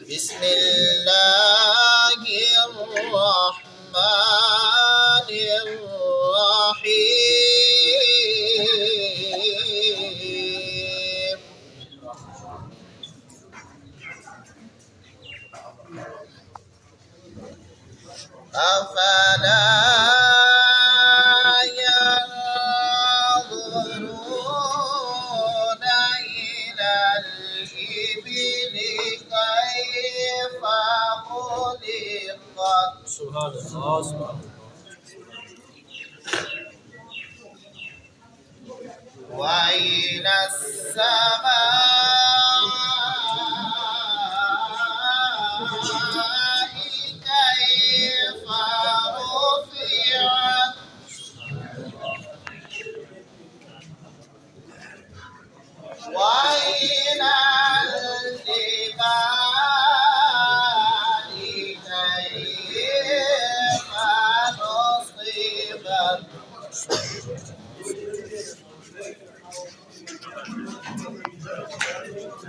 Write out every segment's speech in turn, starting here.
بسم الله الرحمن الرحيم أفلا ينظرون إلى الإبل كيف خلقت سبحان الله سبحان وإلى السماء كيف رفعت وإلى الجبال كيف نصبت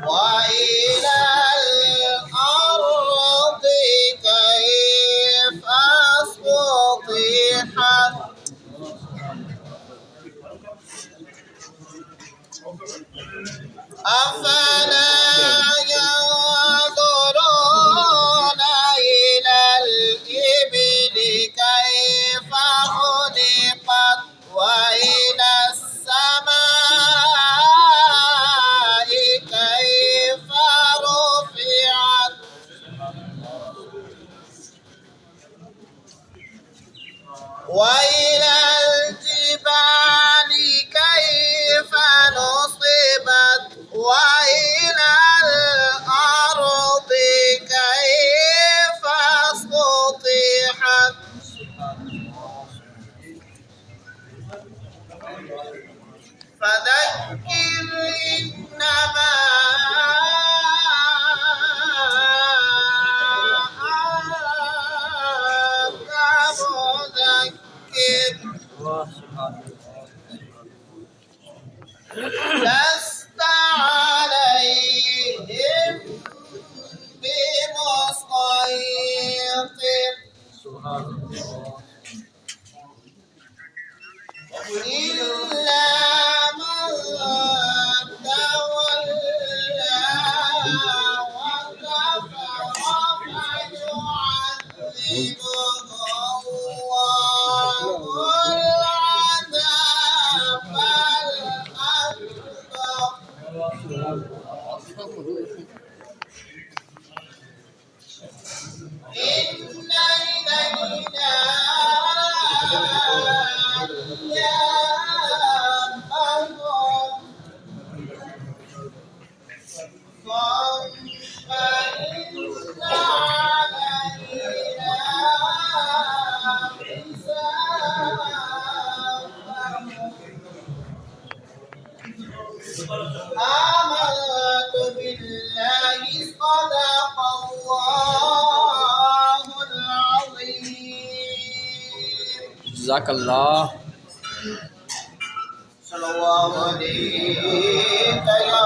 وإلى الأرض كيف سطحت أفلا ينظرون إلى الإبل كيف خلقت وإلى السماء كيف رفعت وإلى الجبال كيف نصبت وإلى الأرض كيف سطحت فذكر إنما أنت مذكر لست عليهم بمسيطر إلا من تولى وكفر فيعذبه الله العذاب الأكبر إن إلينا إيابهم ثم إن علينا حسابهم آمنت بالله صدق الله العظيم جزاك الله صلى الله عليك يا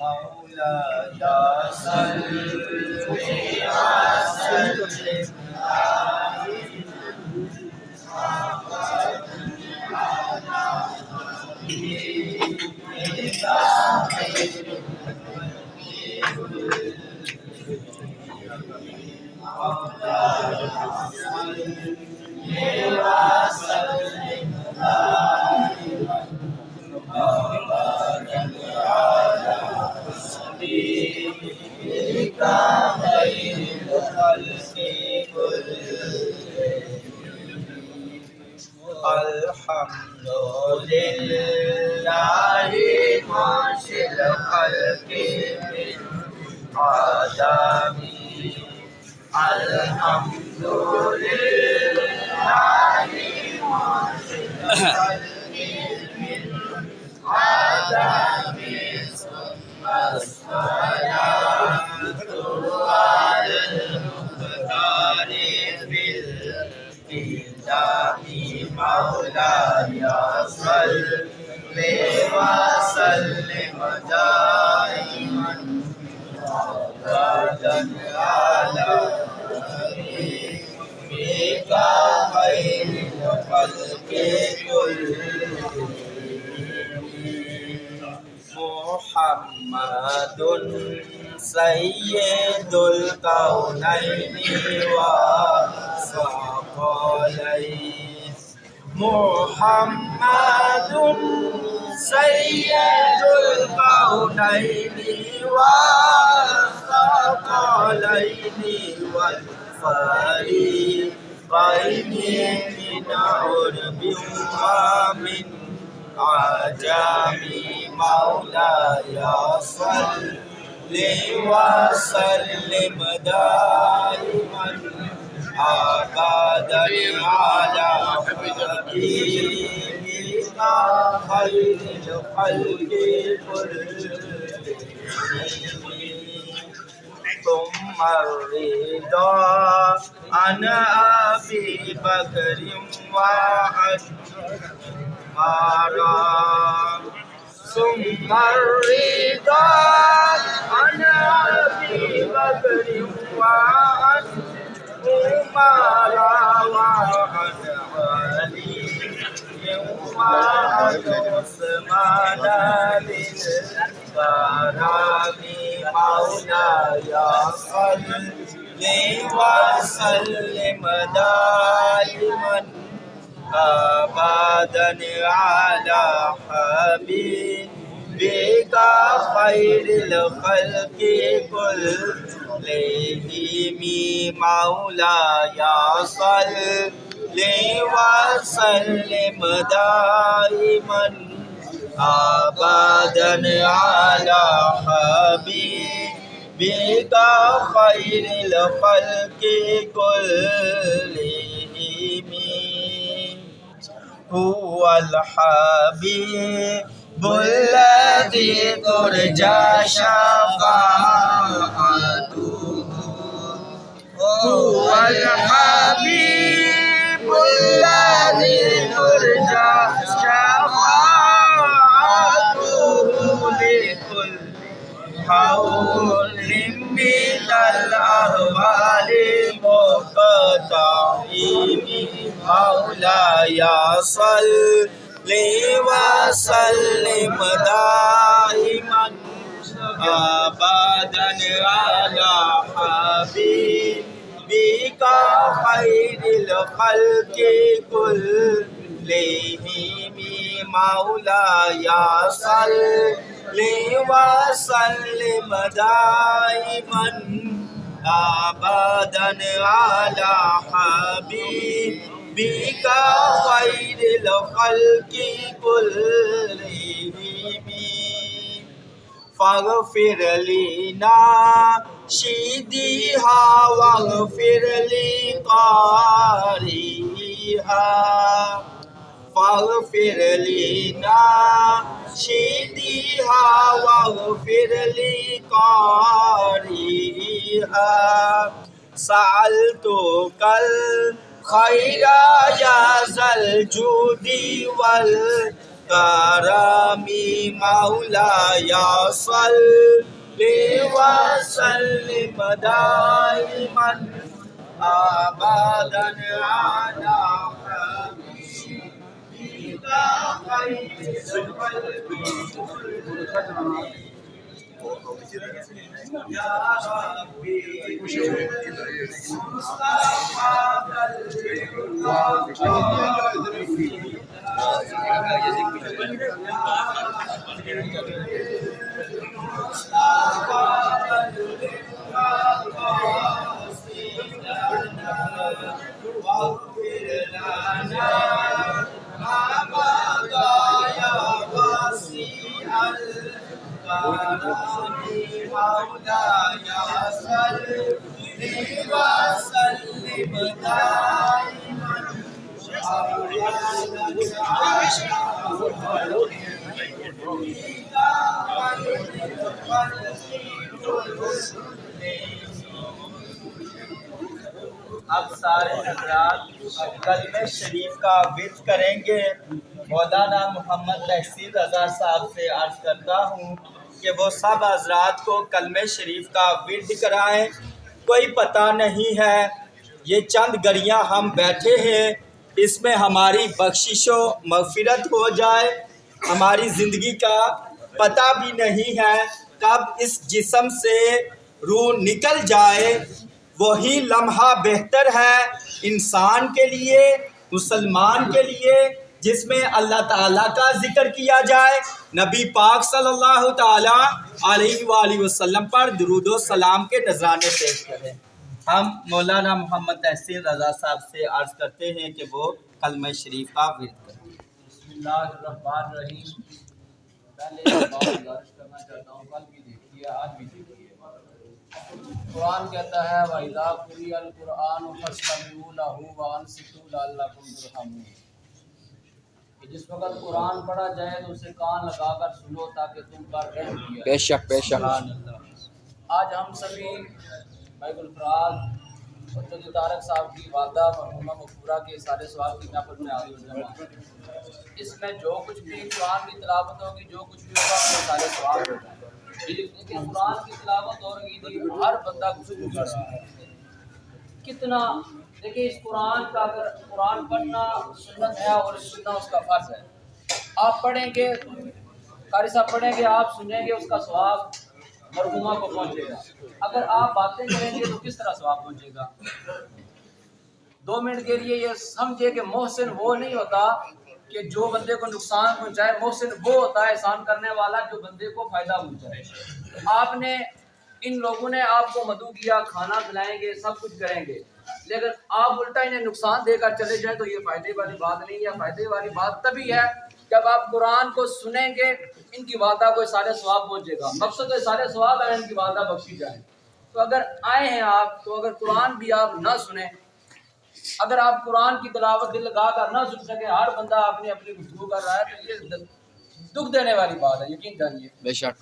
مولاي صل وسلم الحمد لله منشئ الخلق من عدم الحمد لله منشئ الخلق من عدم ثم الصلاة على المختار في الكتاب مولاي صل وسلم دائما أبدا على نبيك خير الخلق كلهم محمد سيد الكونين وثقلين محمد سيد الكونين والثقلين والفريقين من عرب ومن عجم مولاي صل وسلم دائما أبدا على حبيبك خير الخلق كلهم ثم الرضا عن أبي بكر وعن عمر ثم الرضا عن أبي بكر وعن عمر وعن علي وعن عثمان بالكرم مولاي صل وسلم دائما أبدا على حبيبك خير الخلق كلهم مولاي صل وسلم دائما أبدا على حبيبك خير الخلق كلهم هو الحبيب الذي ترجى شفاعته هو الحبيب الذي ترجى شفاعته لكل حول من الأهوال مقتحم مولاي صل وسلم دائما أبدا على حبيبك خير الخلق كلهم مولاي صل وسلم دائما أبدا على حبيبك خير الخلق كلهم فاغفر لنا شديها واغفر لقارئها فاغفر لنا شديها واغفر لقارئها سألتك الخير يا ذا الجود والكرم مولاي صل وسلم دائما أبدا على حبيبك خير الخلق يا ربي واغفر لنا ما مضى يا واسع الكرم مولاي صل وسلم دائما اب سارے حضرات کلمہ شریف کا ورد کریں گے۔ مولانا محمد تحسین رضا صاحب سے عرض کرتا ہوں کہ وہ سب حضرات کو کلمہ شریف کا ورد کرائیں۔ کوئی پتہ نہیں ہے، یہ چند گھڑیاں ہم بیٹھے ہیں، اس میں ہماری بخشش و مغفرت ہو جائے۔ ہماری زندگی کا پتہ بھی نہیں ہے کب اس جسم سے روح نکل جائے۔ وہی لمحہ بہتر ہے انسان کے لیے، مسلمان کے لیے، جس میں اللہ تعالیٰ کا ذکر کیا جائے، نبی پاک صلی اللہ تعالیٰ علیہ وآلہ وسلم پر درود و سلام کے نذرانے پیش کریں۔ ہم مولانا محمد تحسین رضا صاحب سے عرض کرتے ہیں کہ وہ کلمہ شریف کا ورد کریں۔ بسم اللہ الرحمن الرحیم۔ پہلے ایک بات گزارش کرنا چاہتا ہوں، کل بھی دیکھیے آج بھی دیکھیے۔ قرآن کہتا ہے وَإِذَا قُرِئَ الْقُرْآنُ فَاسْتَمِعُوا لَهُ وَأَنصِتُوا لَعَلَّكُمْ تُرْحَمُونَ کہ جس وقت قرآن پڑھا جائے تو اسے کان لگا کر سنو تاکہ تم پر رحم کیا جائے۔ بے شک بے شک۔ آج ہم سبھی بھائی گلفراز اور جدید طارق صاحب کی والدہ مرحومہ مغفورہ کے سارے سوال کی محفل میں حاضر جمع ہیں۔ اس میں جو کچھ بھی قرآن کی تلاوت ہوگی، جو کچھ بھی ہوگا، وہ سارے سوال ہوگا۔ لیکن قرآن کی تلاوت ہو رہی تھی، ہر بندہ گفتگو کر رہا ہے۔ کتنا دیکھیں، اس قرآن کا اگر قرآن پڑھنا سنت ہے اور سننا اس کا فرض ہے، آپ پڑھیں گے، قاری صاحب پڑھیں گے، آپ سنیں گے، اس کا ثواب مرحومہ کو پہنچے گا۔ اگر آپ باتیں کریں گے تو کس طرح ثواب پہنچے گا؟ 2 منٹ کے لیے یہ سمجھے کہ محسن وہ نہیں ہوتا کہ جو بندے کو نقصان پہنچائے، محسن وہ ہوتا ہے احسان کرنے والا جو بندے کو فائدہ پہنچائے۔ آپ نے، ان لوگوں نے آپ کو مدعو کیا، کھانا کھلائیں گے، سب کچھ کریں گے، لیکن آپ الٹا انہیں نقصان دے کر چلے جائیں تو یہ فائدے والی بات نہیں ہے۔ فائدے والی بات تبھی ہے جب آپ قرآن کو سنیں گے، ان کی والدہ کو سارے ثواب پہنچے گا، مقصد ہے سارے ثواب ہے ان کی والدہ بخشی جائیں۔ تو اگر آئے ہیں آپ تو اگر قرآن بھی آپ نہ سنیں، اگر آپ قرآن کی تلاوت دل لگا کر نہ سن سکے، ہر بندہ اپنی اپنی گفتگو کر رہا ہے، تو یہ دکھ دینے والی بات ہے، یقین جانیے بے شک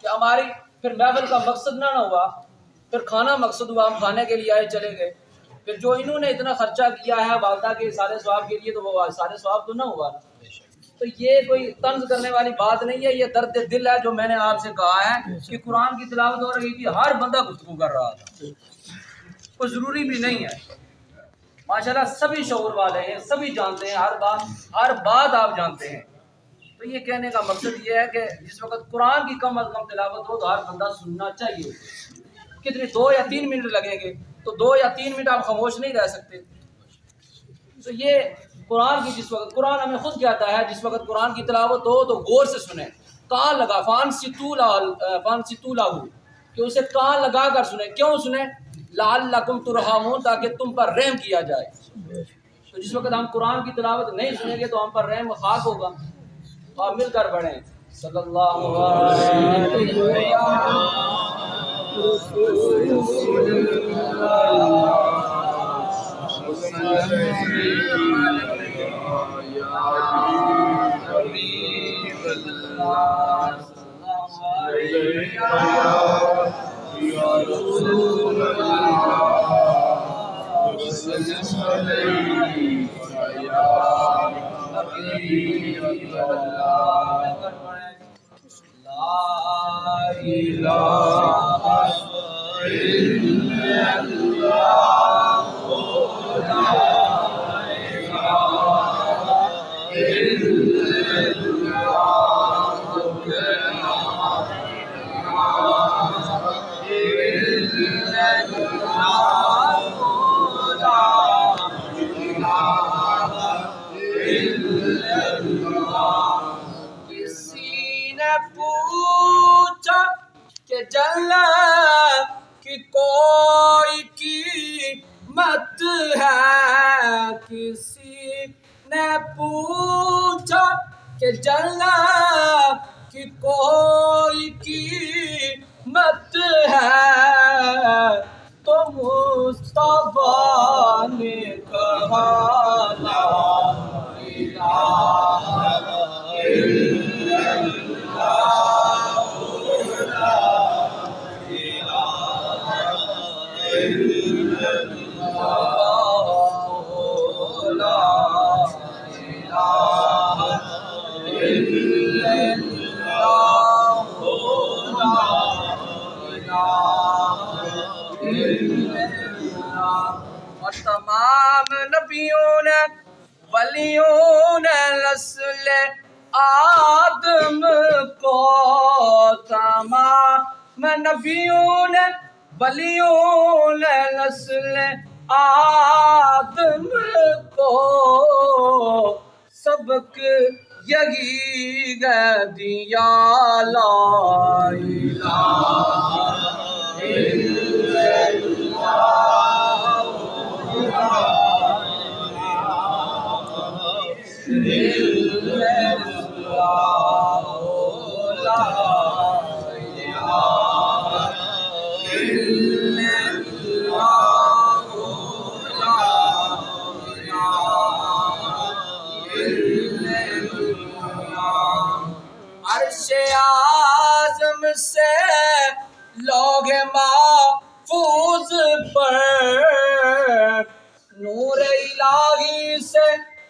کہ ہماری پھر محفل کا مقصد نہ ہوا، پھر کھانا مقصد ہوا، ہم کھانے کے لیے آئے چلے گئے، پھر جو انہوں نے اتنا خرچہ کیا ہے والدہ کے سارے ثواب کے لیے تو وہ سارے ثواب تو نہ ہوا۔ تو یہ کوئی طنز کرنے والی بات نہیں ہے، یہ درد دل ہے جو میں نے آپ سے کہا ہے کہ قرآن کی تلاوت ہو رہی تھی، ہر بندہ گفتگو کر رہا تھا، کوئی ضروری بھی نہیں ہے۔ ماشاءاللہ سبھی شعور والے ہیں، سبھی جانتے ہیں، ہر بات آپ جانتے ہیں۔ تو یہ کہنے کا مقصد یہ ہے کہ جس وقت قرآن کی کم از کم تلاوت ہو تو ہر بندہ سننا چاہیے۔ کتنے 2 یا 3 منٹ لگیں گے تو 2 یا 3 منٹ آپ خاموش نہیں رہ سکتے۔ تو یہ قرآن کی جس وقت، قرآن ہمیں خود کہتا ہے جس وقت قرآن کی تلاوت ہو تو غور سے سنیں، کان لگا، فانصتوا لہ، کہ اسے کان لگا کر سنیں۔ کیوں سنیں؟ لعلکم ترحمون، تاکہ تم پر رحم کیا جائے۔ تو جس وقت ہم قرآن کی تلاوت نہیں سنیں گے تو ہم پر رحم خاک ہوگا۔ تو آپ مل کر پڑھیں صلی اللہ علیہ کسی نے پوچھا کہ جنت کی کوئی قیمت ہے، کسی نے پوچھا کہ جنت کی کوئی قیمت ہے، تو مصطفیٰ نے کہا لا الہ الا اور تمام نبیوں نے، ولیوں نے نسل آدم کو، تمام نبیوں نے، ولیوں نے نسل آدم کو سبق یہی ہے دیا، لا الہ الا عرش اعظم سے لوگ محفوظ پر، نور الہی سے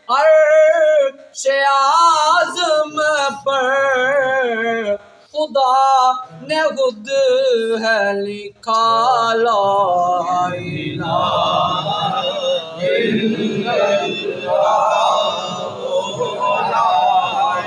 عرش اعظم پر، خدا نے خود ہے لکھا لا الہ الا اللہ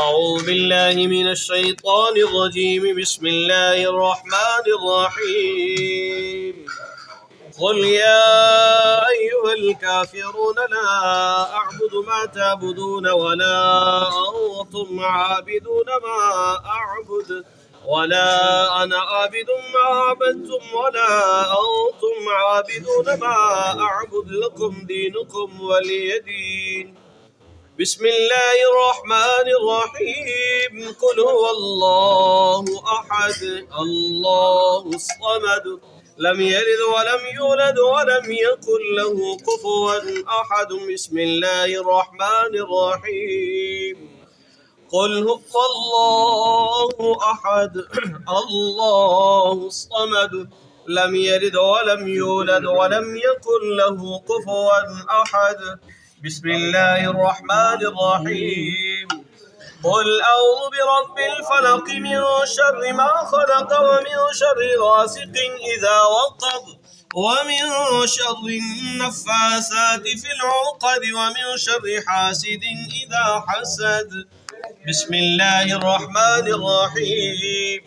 أعوذ بالله من الشيطان الرجيم بسم الله الرحمن الرحيم قل يا أيها الكافرون لا أعبد ما تعبدون ولا أنتم عابدون ما أعبد ولا أنا عابد ما عبدتم ولا أنتم عابدون ما أعبد لكم دينكم ولي دين بسم الله الرحمن الرحيم قل هو الله أحد الله الصمد لم يلد ولم يولد ولم يكن له كفوا أحد بسم الله الرحمن الرحيم قل هو الله أحد الله الصمد لم يلد ولم يولد ولم يكن له كفوا أحد بسم الله الرحمن الرحيم قل أعوذ برب الفلق من شر ما خلق ومن شر غاسق إذا وقب ومن شر النفاثات في العقد ومن شر حاسد إذا حسد بسم الله الرحمن الرحيم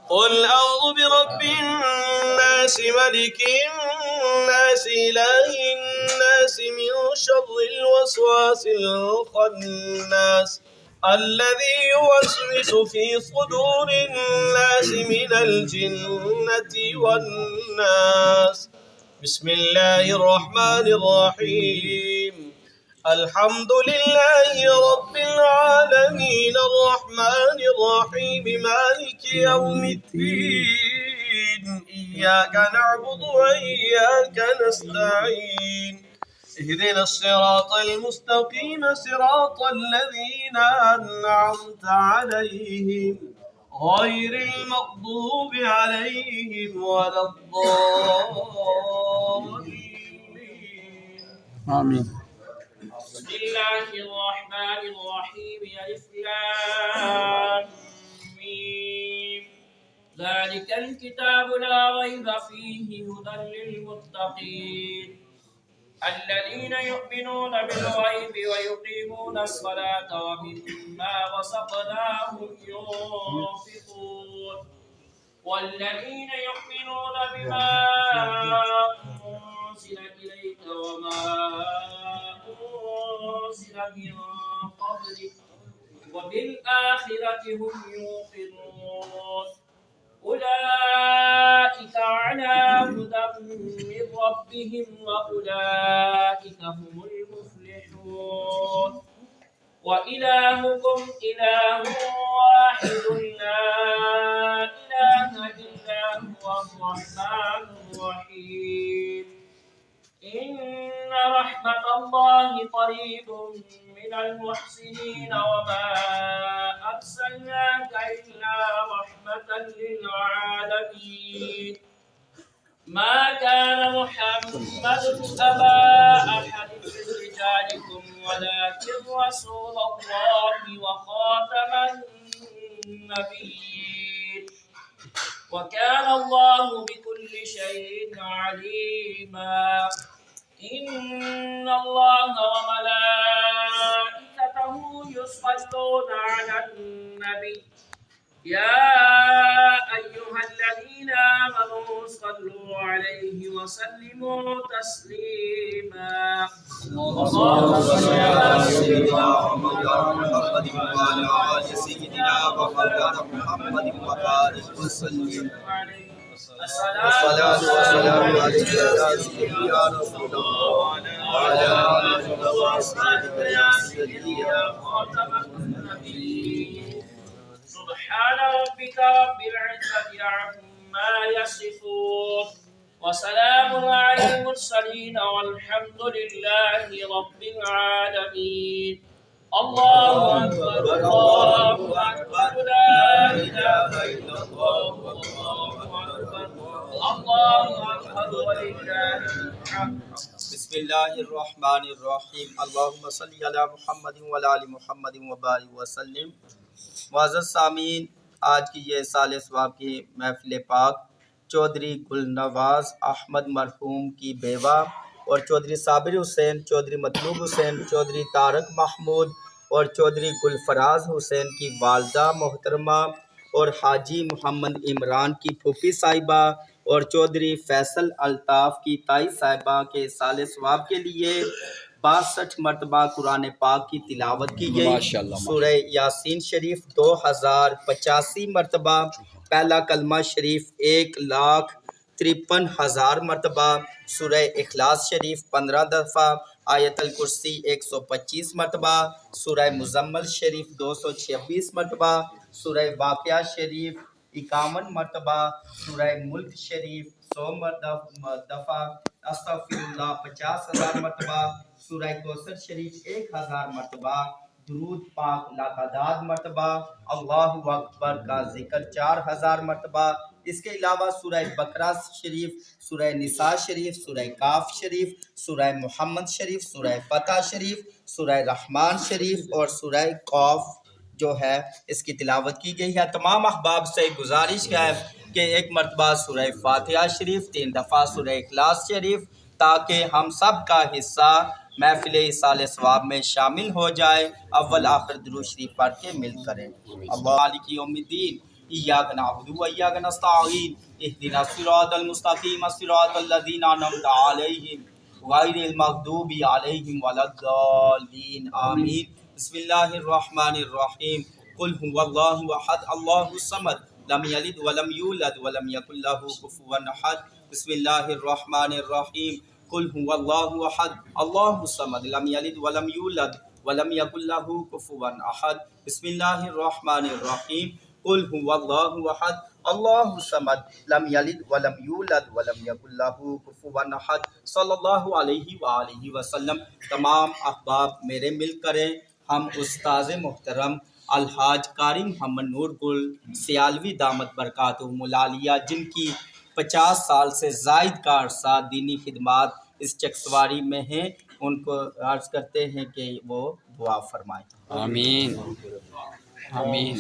قل أعوذ برب الناس ملك الناس إله الناس من شر الوسواس الخناس الذي يوسوس في صدور الناس من الجنة والناس بسم الله الرحمن الرحيم الحمد لله رب العالمين الرحمن الرحيم مالك يوم الدين إياك نعبد وإياك نستعين اهدنا الصراط المستقيم صراط الذين أنعمت عليهم غير المغضوب عليهم ولا الضالين آمين بسم الله الرحمن الرحيم ألف لام ميم ذلك الكتاب لا ريب فيه هدى للمتقين الذين يؤمنون بالغيب ويقيمون الصلاة ومما رزقناهم ينفقون والذين يؤمنون بما أنزل إليك وما أنزل من قبلك وبالآخرة هم يوقنون أولئك على هدى من ربهم وأولئك هم المفلحون وإلهكم إله واحد لا إله إلا هو الرحمن الرحيم إن رحمة الله قريب من المحسنين وما أرسلناك إلا رحمة للعالمين ما كان محمد أبا أحد من رجالكم ولكن رسول الله وخاتم النبيين وكان الله بكل شيء عليما إن الله وملائكته يصلون على النبي يا أيها الذين آمنوا صلوا عليه وسلموا تسليما اللهم صل على سيدنا محمد وعلى آل سيدنا محمد وبارك وسلم الصلاة والسلام عليك يا رسول الله وعلى آله وصالح يا سيدي يا خاتم النبيين سبحان ربك رب العزة عما يصفون وسلام على المرسلين والحمد لله رب العالمين الله أكبر الله أكبر لا إله إلا الله الله أكبر الله أكبر ولله الحمد بسم اللہ الرحمن الرحیم اللہم صلی علی محمد وعلی آل محمد وبارک وسلم۔ معزز سامعین، آج کی یہ سال ثواب کی محفل پاک چودھری گلنواز احمد مرحوم کی بیوہ اور چودھری صابر حسین، چودھری مطلوب حسین، چودھری طارق محمود اور چودھری گلفراز حسین کی والدہ محترمہ اور حاجی محمد عمران کی پھوپھی صاحبہ اور چودھری فیصل الطاف کی تائی صاحبہ کے سال ثواب کے لیے 62 مرتبہ قرآن پاک کی تلاوت کی گئی۔ سورہ یاسین شریف 2085 مرتبہ، پہلا کلمہ شریف 1,53,000 مرتبہ، سورہ اخلاص شریف 15 دفعہ، آیت الکرسی 125 مرتبہ، سورہ مزمل شریف 226 مرتبہ، سورہ واقعہ شریف 51 مرتبہ، سورہ ملک شریف 100 دفعہ، استغفر اللہ 50,000 مرتبہ، سورہ کوثر شریف 1000 مرتبہ، درود پاک لاتعداد مرتبہ، اللہ اکبر کا ذکر 4000 مرتبہ۔ اس کے علاوہ سورہ بقرہ شریف، سورہ نساء شریف، سورہ کاف شریف، سورہ محمد شریف، سورہ فتح شریف، سورہ رحمان شریف اور سورہ قاف جو ہے اس کی تلاوت کی گئی ہے۔ تمام احباب سے گزارش ہے کہ ایک مرتبہ سورہ فاتحہ شریف، 3 دفعہ سورہ اخلاص شریف، تاکہ ہم سب کا حصہ محفل ایصال ثواب میں شامل ہو جائے۔ اول آخر درود شریف پڑھ کے مل کریں۔ اللہ مالک یوم الدین، ایاک نعبد و ایاک نستعین، اہدنا الصراط المستقیم صراط الذین انعمت علیہم غیر المغضوب علیہم ولا الضالین آمین۔ بسم اللہ الرحمن الرحیم، قل هو اللہ احد اللہ الصمد لم یلد ولم یولد ولم یکن لہ کفوا احد۔ بسم اللہ الرحمن الرحیم، قل هو اللہ احد اللہ الصمد لم یلد ولم یولد ولم یکن لہ کفوا احد۔ بسم اللہ الرحمن الرحیم، قل هو اللہ احد اللہ الصمد لم یلد ولم یولد ولم یکن لہ کفوا احد۔ صلی اللہ علیہ وآلہ وسلم۔ تمام احباب میرے مل کریں ہم استاذ محترم الحاج قاری محمد نور گل سیالوی دامت برکاتہم العالیہ، جن کی 50 سال سے زائد کا عرصہ دینی خدمات اس چکسواری میں ہیں، ان کو عرض کرتے ہیں کہ وہ دعا فرمائیں۔ آمین آمین۔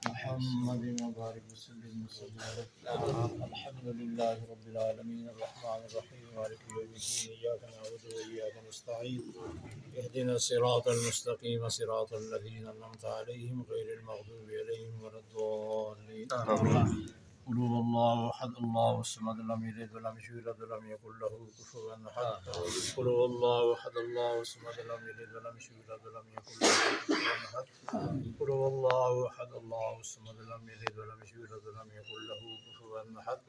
محمد مبارک وسلم الحمد للہ رب العالمین الرحمن الرحیم مالک یوم الدین ایاک نعبد و ایاک نستعین اہدنا الصراط المستقیم صراط الذین انعمت علیہم غیر المغضوب علیہم ولا الضالین قل هو اللہ احد اللہ الصمد لم یلد ولم یولد ولم یکن له کفوا احد قل هو اللہ احد اللہ الصمد لم یلد ولم یولد ولم یکن له کفوا احد قل هو اللہ احد اللہ الصمد لم یلد ولم یولد ولم یکن له کفوا احد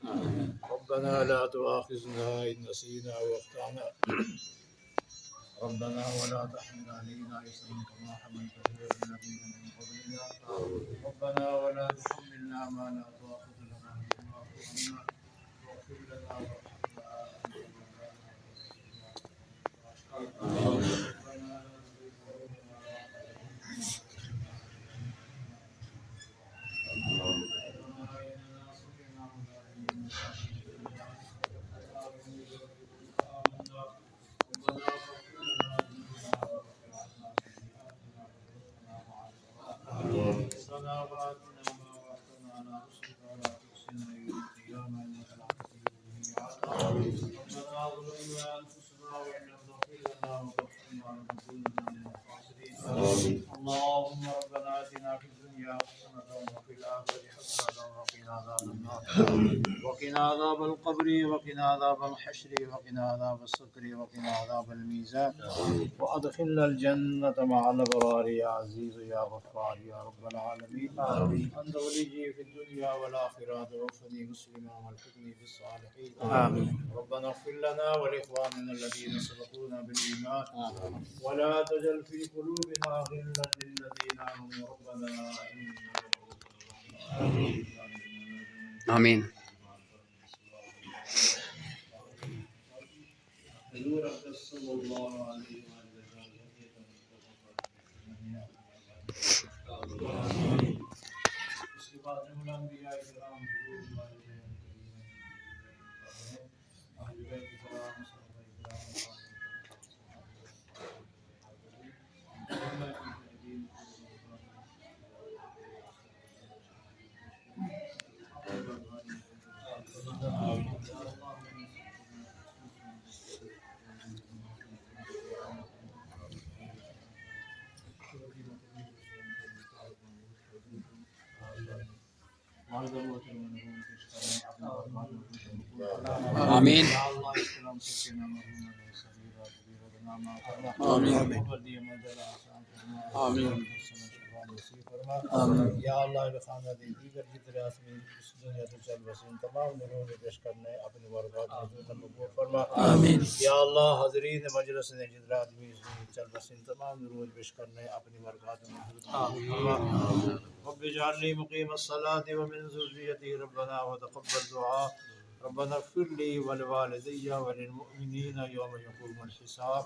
ربنا لا تؤاخذنا ان نسینا او اخطأنا ربنا ولا تحمل علينا إصرا كما حملته على الذين من قبلنا ربنا ولا تحملنا ما لا طاقة لنا به واعف عنا واغفر لنا وارحمنا أنت مولانا ربنا ظلمنا أنفسنا وإن لم تغفر لنا وترحمنا عذاب النار وقنا عذاب القبر وقنا عذاب الحشر وقنا عذاب السكر وقنا عذاب الميزان وأدخلنا الجنة مع الأبرار يا عزيز يا غفار يا رب العالمين أنت وليي في الدنيا والآخرة توفني مسلما والحقني بالصالحين آمين. ربنا اغفر لنا ولإخواننا الذين سبقونا بالإيمان ولا تجعل في قلوبنا غلا للذين آمنوا ربنا إنك آمین. حضور صلی اللہ علیہ وسلم. اس کے بعد جملہ انبیاء کرام حضور والدین اہل بیت کرام صحابہ کرام آمین. یا اللہ خانہ دیگر جتنے آسمی اس دنیا تو چل بسیں تمام نوروں پیش کرنے اپنی برکات حضور قبول فرما. آمین. یا اللہ حضرین مجلس نے جتنے آدمی اس دنیا چل بسیں تمام نوروں پیش کرنے اپنی برکات حضور قبول فرما. رب اجعلنی مقیم الصلاة ومن ذریتی ربنا وتقبل دعاء. ربنا اغفر لي ولوالدي وللمؤمنين يوم يقوم الحساب.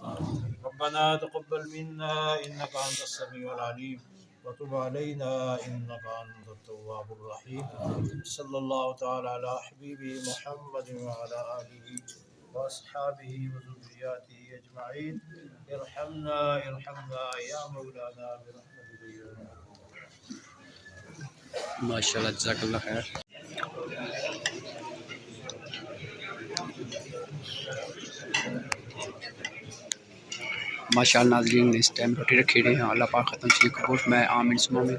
ربنا تقبل منا إنك أنت السميع العليم وتب علينا إنك أنت التواب الرحيم. صلى الله تعالى على حبيبه محمد وعلى آله وأصحابه وذرياته أجمعين. ارحمنا يا مولانا برحمتك يا رب. ماشاء اللہ جزاک اللہ خیر. ماشاء اللہ ناظرین اس ٹائم روٹی رکھی رہی ہیں. اللہ پاک ختم چیز قبول میں آمین ثم آمین.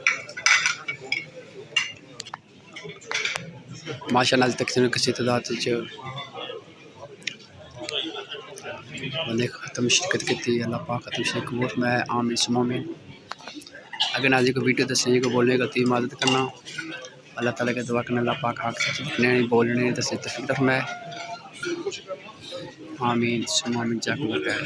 ماشاء اللہ تقسیم کسی تعداد بندے ختم شرکت کی تھی. اللہ پاک ختم چیز قبول میں آمین ثم آمین. اگر ناظرین کو ویڈیو دسیں کو بولنے کا تھی مدد کرنا اللہ تعالیٰ کے دعا کرنا. اللہ پاک حق سچنے بولنے دسے تفریح رکھنا ہے. آمین ثم آمین. جزاک اللہ خیر.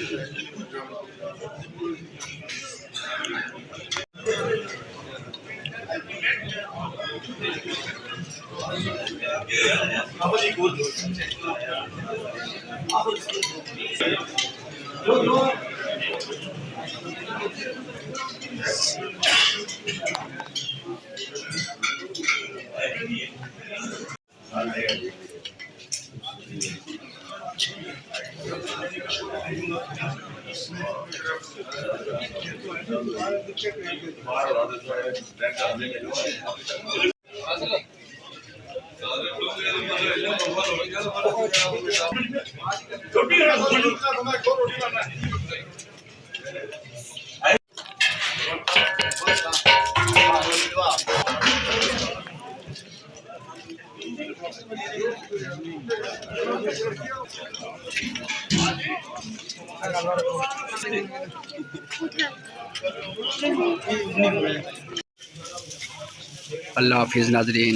اللہ حافظ ناظرین.